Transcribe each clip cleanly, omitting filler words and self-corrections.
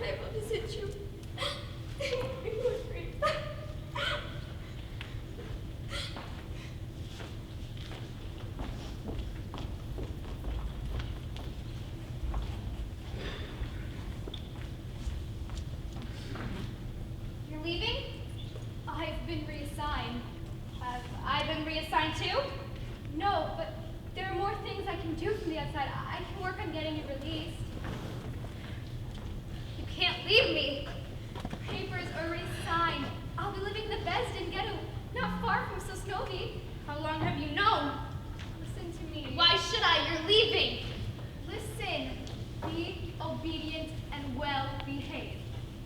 am I able to visit you? You're leaving? I've been reassigned. Have I been reassigned too? No, but there are more things I can do from the outside. I can work on getting it released. You can't leave me. Papers are already signed. I'll be living in the Besden ghetto, not far from Sosnovi. How long have you known? Listen to me. Why should I? You're leaving. Listen. Be obedient and well behaved.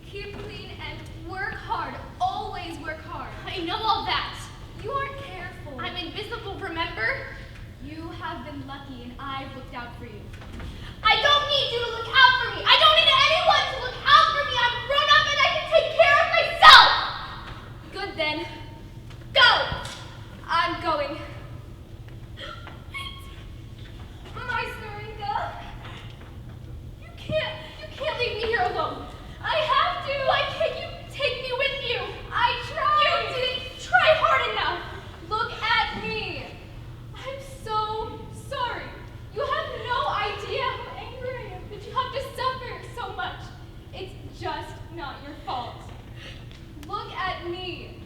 Keep clean and work hard. Always work hard. I know all that. You aren't careful. I'm invisible, remember? You have been lucky and I've looked out for you. I don't need you to look out for me. I don't need anyone to look out for me. I'm grown up and I can take care of myself. Good then. Go. I'm going. My Saringa. You can't leave me here alone. I have to. Why can't you take me with you? I tried. You didn't try hard enough. Look at me. I'm so sorry. You have no idea how angry I am that you have to suffer so much. It's just not your fault. Look at me.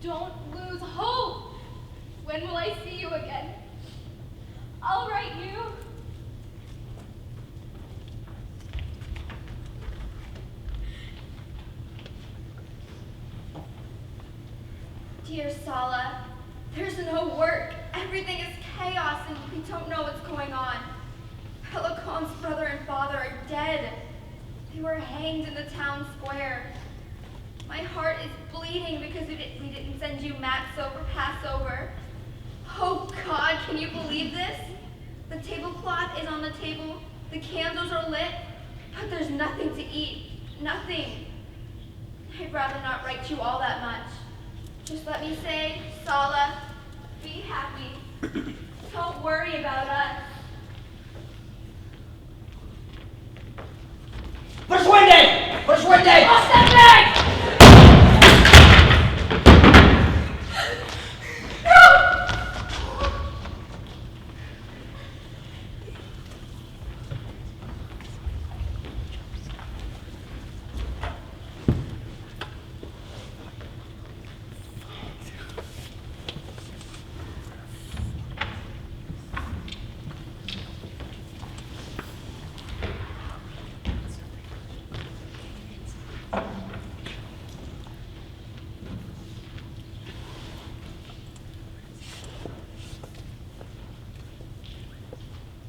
Don't lose hope. When will I see you again? I'll write you. Dear Sala, there's no work. Everything is chaos and we don't know what's going on. Pelicon's brother and father are dead. They were hanged in the town square. My heart is bleeding because we didn't send you matzo for Passover. Oh God, can you believe this? The tablecloth is on the table, the candles are lit, but there's nothing to eat. Nothing. I'd rather not write you all that much. Just let me say, Sala, be happy. Don't worry about us. Verschwinde! Verschwinde! Aus dem Weg!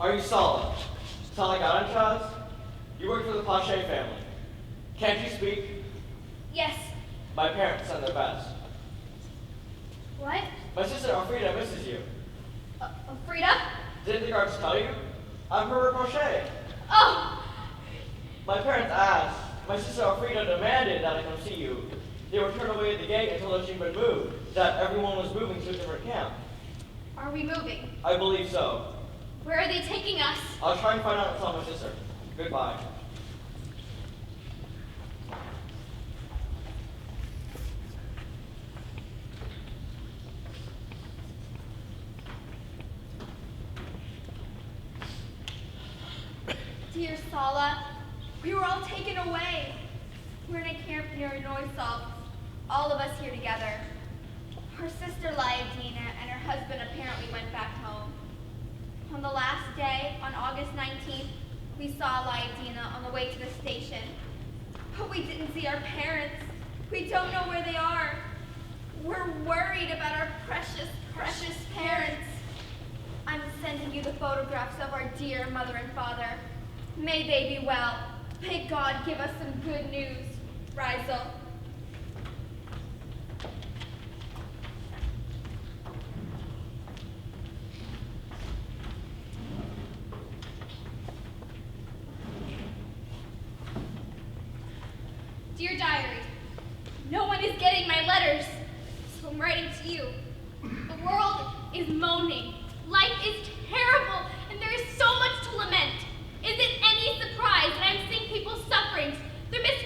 Are you Sala? Sala Garanchaz? You work for the Pache family. Can't you speak? Yes. My parents send their best. What? My sister Alfreda misses you. Frida? Didn't the guards tell you? I'm her Pache. Oh! My parents asked. My sister Alfreda demanded that I come see you. They were turned away at the gate and told that you'd been moved, that everyone was moving to a different camp. Are we moving? I believe so. Where are they taking us? I'll try and find out and tell my sister. Goodbye. Dear Sala, we were all taken away. We're in a camp near Noisov, all of us here together. Her sister Lyadina and her husband apparently went back home. On the last day, on August 19th, we saw Lyadina on the way to the station. But we didn't see our parents. We don't know where they are. We're worried about our precious, precious parents. I'm sending you the photographs of our dear mother and father. May they be well. May God give us some good news. Rizal. Dear diary, no one is getting my letters, so I'm writing to you. The world is moaning. Life is terrible, and there is so much to lament. Is it any surprise that I'm seeing people's sufferings? They're missing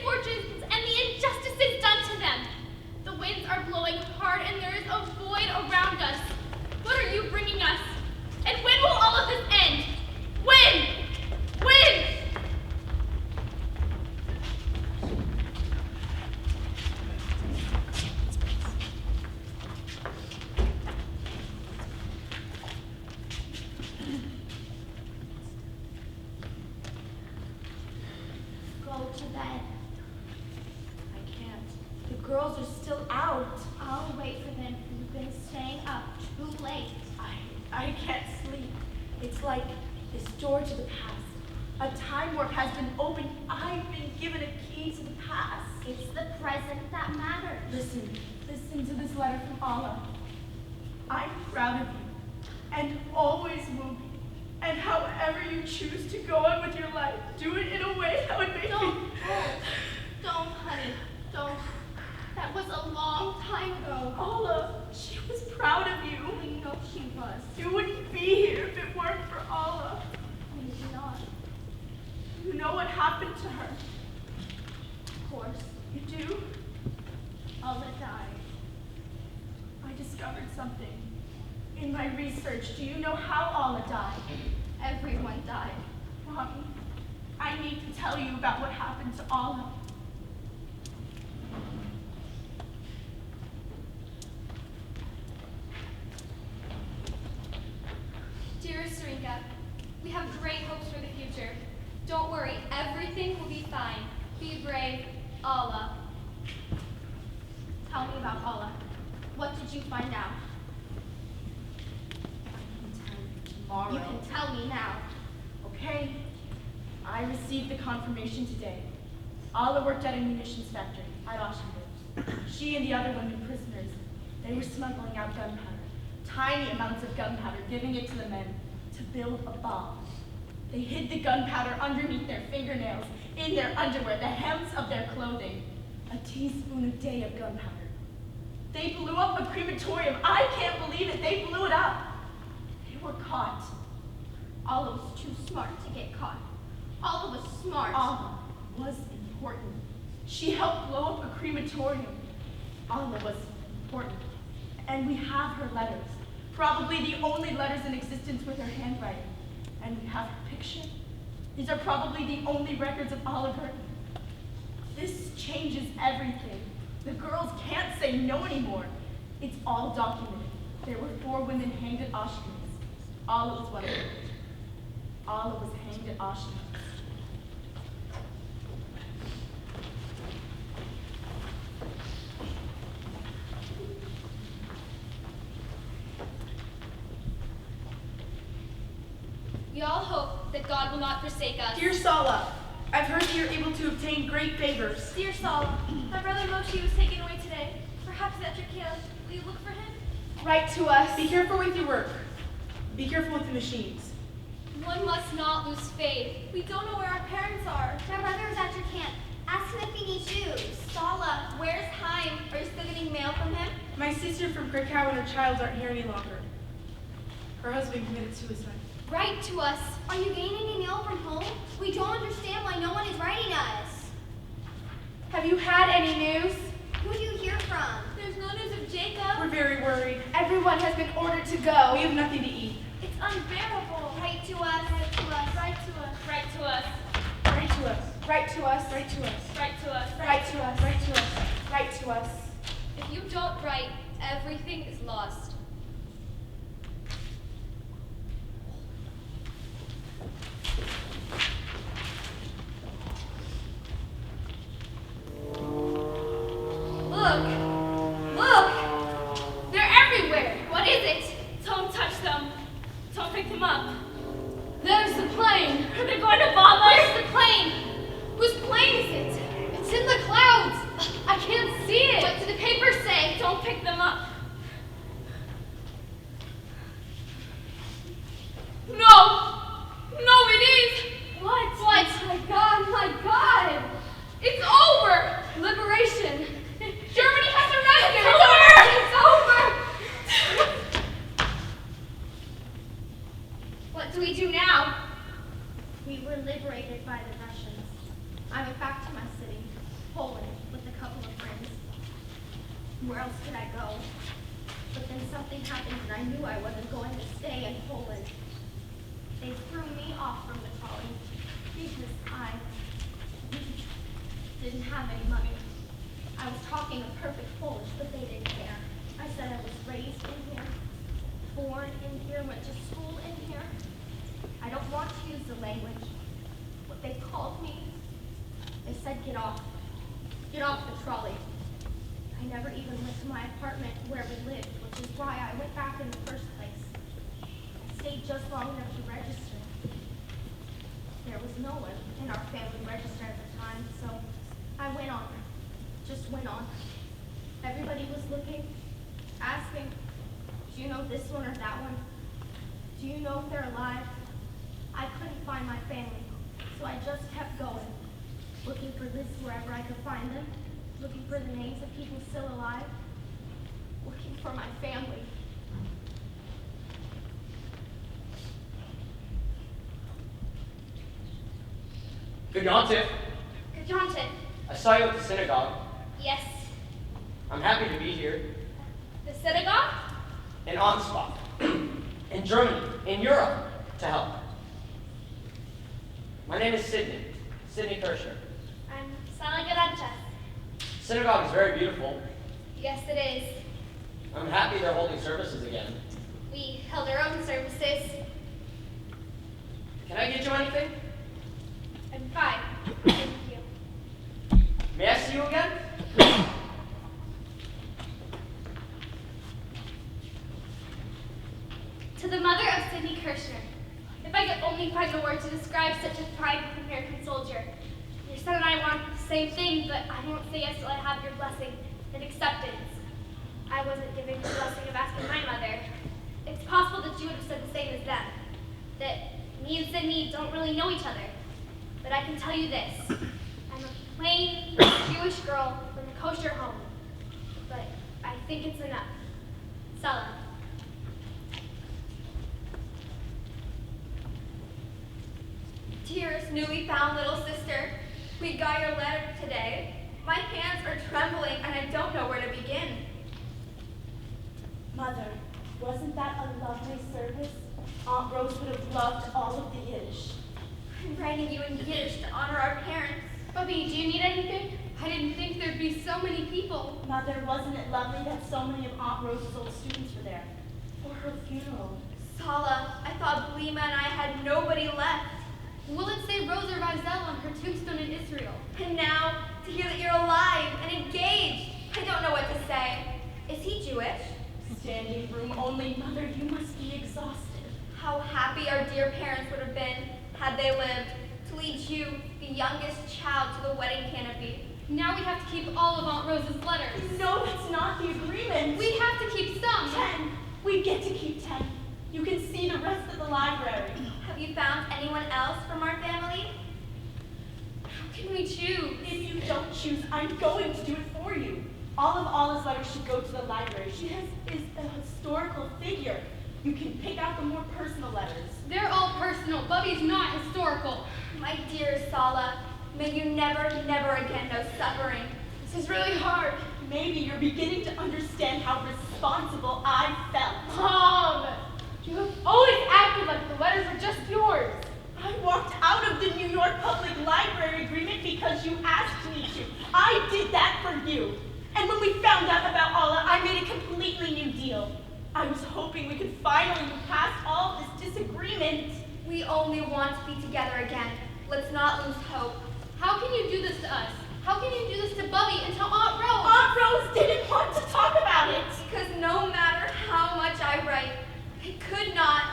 to bed. I can't. The girls are still out. I'll wait for them. You've been staying up too late. I can't sleep. It's like this door to the past. A time warp has been opened. I've been given a key to the past. It's the present that matters. Listen to this letter from Allah. I'm proud of you, and always will be. And however you choose to go on with your life, do it in a way that would make Don't, honey, don't. That was a long time ago. Allah, she was proud of you. We know she was. You wouldn't be here if it weren't for Allah. We did not. You know what happened to her? Of course. You do? Allah died. I discovered something. In my research, do you know how Allah died? Everyone died. Mommy, I need to tell you about what happened to Allah. Dearest Sarinka, we have great hopes for the future. Don't worry, everything will be fine. Be brave, Allah. Tell me about Allah. What did you find out? Tomorrow. You can tell me now. Okay. I received the confirmation today. Allah worked at a munitions factory at Auschwitz. She and the other women prisoners, they were smuggling out gunpowder. Tiny amounts of gunpowder, giving it to the men to build a bomb. They hid the gunpowder underneath their fingernails, in their underwear, the hems of their clothing. A teaspoon a day of gunpowder. They blew up a crematorium. I can't believe it. They blew it up. They were caught. Allah was too smart to get caught. Allah was smart. Allah was important. She helped blow up a crematorium. Allah was important. And we have her letters. Probably the only letters in existence with her handwriting. And we have her picture. These are probably the only records of Olive Garden. This changes everything. The girls can't say no anymore. It's all documented. There were 4 women hanged at Auschwitz. Allah was one of them. Allah was hanged at Auschwitz. We all hope that God will not forsake us. Dear Sala, I've heard that you're able to obtain great favors. Dear Sala, my brother Moshi was taken away today. Perhaps at your camp. Will you look for him? Write to us. Be careful with your work. Be careful with the machines. One must not lose faith. We don't know where our parents are. My brother is at your camp. Ask him if he needs you. Sala, where's Haim? Are you still getting mail from him? My sister from Krakow and her child aren't here any longer. Her husband committed suicide. Write to us. Are you getting any mail from home? We don't understand why no one is writing us. Have you had any news? Who do you hear from? There's no news of Jacob. We're very worried. Everyone has been ordered to go. We have nothing to eat. It's unbearable. Write to us. Write to us. Write to us. Write to us. Write to us. Write to us. Write to us. Write to us. Write to us. Write to us. Write to us. If you don't write, everything is lost. Look! Look! They're everywhere! What is it? Don't touch them. Don't pick them up. There's the plane! Are they going to bomb us? Where's the plane? Whose plane is it? It's in the clouds! I can't see it! What do the papers say? Don't pick them up. No! No, it is! What? What? My God, my God! It's over! Liberation! Germany has surrendered! It's over! It's over! What do we do now? We were liberated by the Russians. I went back to my city, Poland, with a couple of friends. Where else could I go? But then something happened and I knew I wasn't going to stay in Poland. They threw me off from the trolley because I didn't have any money. I was talking a perfect Polish, but they didn't care. I said I was raised in here, born in here, went to school in here. I don't want to use the language. What they called me, they said get off. Get off the trolley. I never even went to my apartment where we lived, which is why I went back in the first place. I stayed just long enough to register. There was no one in our family register at the time, so I went on. Just went on. Everybody was looking, asking, do you know this one or that one? Do you know if they're alive? I couldn't find my family, so I just kept going, looking for lists wherever I could find them, looking for the names of people still alive, looking for my family. Good yontif. Good Johnson. I saw you at the synagogue. Yes. I'm happy to be here. The synagogue? In Ansbach. In Germany. In Europe. To help. My name is Sydney Kirschner. I'm Sala. Synagogue is very beautiful. Yes, it is. I'm happy they're holding services again. We held our own services. Can I get you anything? I'm fine. Thank you. May I see you again? To the mother of Sydney Kirschner, if I could only find a word to describe such a private American soldier. Your son and I want the same thing, but I won't say yes till I have your blessing and acceptance. I wasn't given the blessing of asking my mother. It's possible that you would have said the same as them, that me and Sydney don't really know each other. But I can tell you this, I'm a plain Jewish girl from a kosher home, but I think it's enough. Sala. Dearest newly found little sister, we got your letter today. My hands are trembling and I don't know where to begin. Mother, wasn't that a lovely service? Aunt Rose would have loved all of the Yiddish. I'm writing you in Yiddish to honor our parents. Bubby, do you need anything? I didn't think there'd be so many people. Mother, wasn't it lovely that so many of Aunt Rose's old students were there for her funeral? Sala, I thought Blima and I had nobody left. Will it say Rosa Rizel on her tombstone in Israel? And now, to hear that you're alive and engaged, I don't know what to say. Is he Jewish? Standing room only, Mother, you must be exhausted. How happy our dear parents would have been had they lived to lead you, the youngest child, to the wedding canopy. Now we have to keep all of Aunt Rose's letters. No, that's not the agreement. We have to keep some. 10. We get to keep 10. You can see the rest of the library. Have you found anyone else from our family? How can we choose? If you don't choose, I'm going to do it for you. All of Allah's letters should go to the library. She is a historical figure. You can pick out the more personal letters. They're all personal. Bubby's not historical. My dear Sala, may you never, never again know suffering. This is really hard. Maybe you're beginning to understand how responsible I felt. Mom! You have always acted like the letters are just yours. I walked out of the New York Public Library agreement because you asked me to. I did that for you. And when we found out about Allah, I made a completely new deal. I was hoping we could finally move past all this disagreement. We only want to be together again. Let's not lose hope. How can you do this to us? How can you do this to Bubby and to Aunt Rose? Aunt Rose didn't want to talk about it. Because no matter how much I write, it could not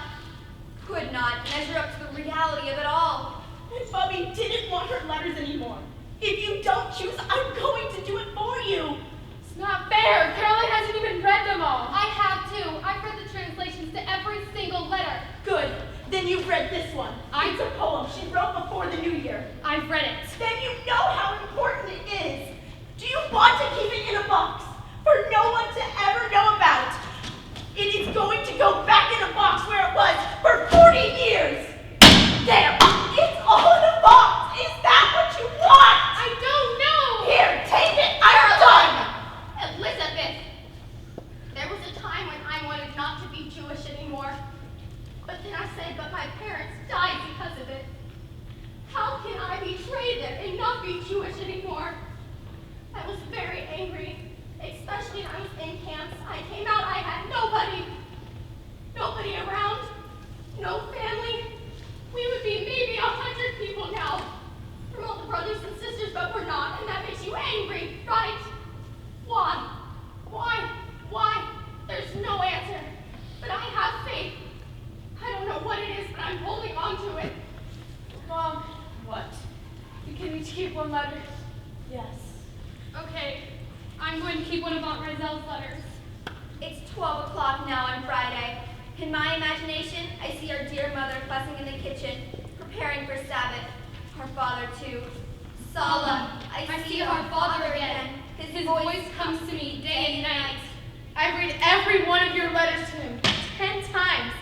measure up to the reality of it all. And Bubby didn't want her letters anymore. If you don't choose, I'm going to do it for you. It's not fair. Caroline hasn't even read them all. I have too. I've read the translations to every single letter. Good. Then you've read this one. I- It's a poem she wrote before the New Year. I've read it. Then you know how important it is. Do you want to keep it in a box for no one to ever know about? It is going to go back in a box where it was for 40 years. There, it's all in a box. Is that what you want? I don't know. Here, take it. I'm done. Elizabeth, there was a time when I wanted not to be Jewish anymore. But then I said, but my parents died because of it. How can I betray them and not be Jewish anymore? I was very angry, especially when I was in camps. I came out, I had nobody around, no family. We would be maybe 100 people now, from all the brothers and sisters, but we're not. going to keep one letter. Yes. Okay, I'm going to keep one of Aunt Rizel's letters. It's 12 o'clock now on Friday. In my imagination, I see our dear mother fussing in the kitchen, preparing for Sabbath. Our father, too. Sala, I see our father again. His voice comes to me day and night. I've read every one of your letters to him 10 times.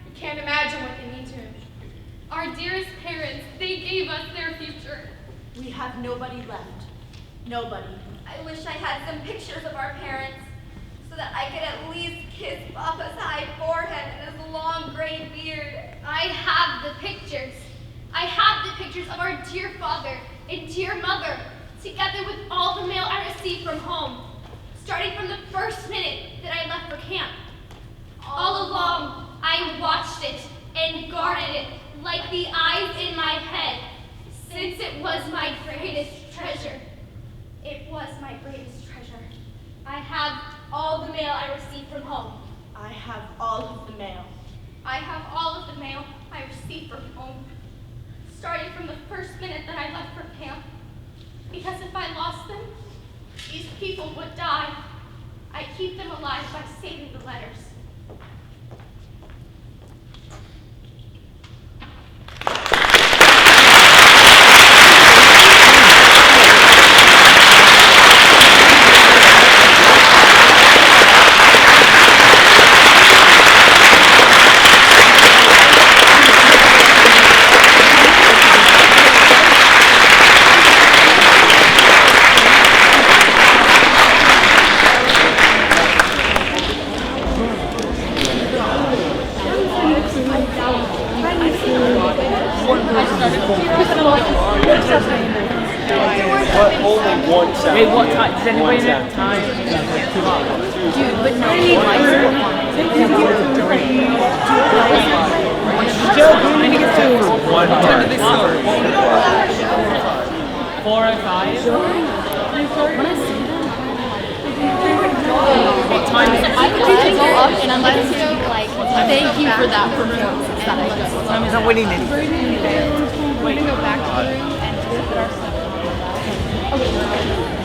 You can't imagine what they mean to him. Our dearest parents, they gave us their future. We have nobody left. Nobody. I wish I had some pictures of our parents, so that I could at least kiss Papa's high forehead and his long gray beard. I have the pictures. I have the pictures of our dear father and dear mother, together with all the mail I received from home, starting from the first minute that I left for camp. All along, I watched it and guarded it like the eyes in my head, since it was my greatest treasure. It was my greatest treasure. I have all the mail I received from home. I have all of the mail. I have all of the mail I received from home, starting from the first minute that I left for camp. Because if I lost them, these people would die. I keep them alive by saving the letters. Wait, what time? Does anybody know time? Dude, but nobody likes it. Still going to get to one time. 4:05. What time is it? I could go up and I'm going to like thank you for that performance that I just saw. He's not winning anything. We're going to go back to the room and put our stuff on. Okay.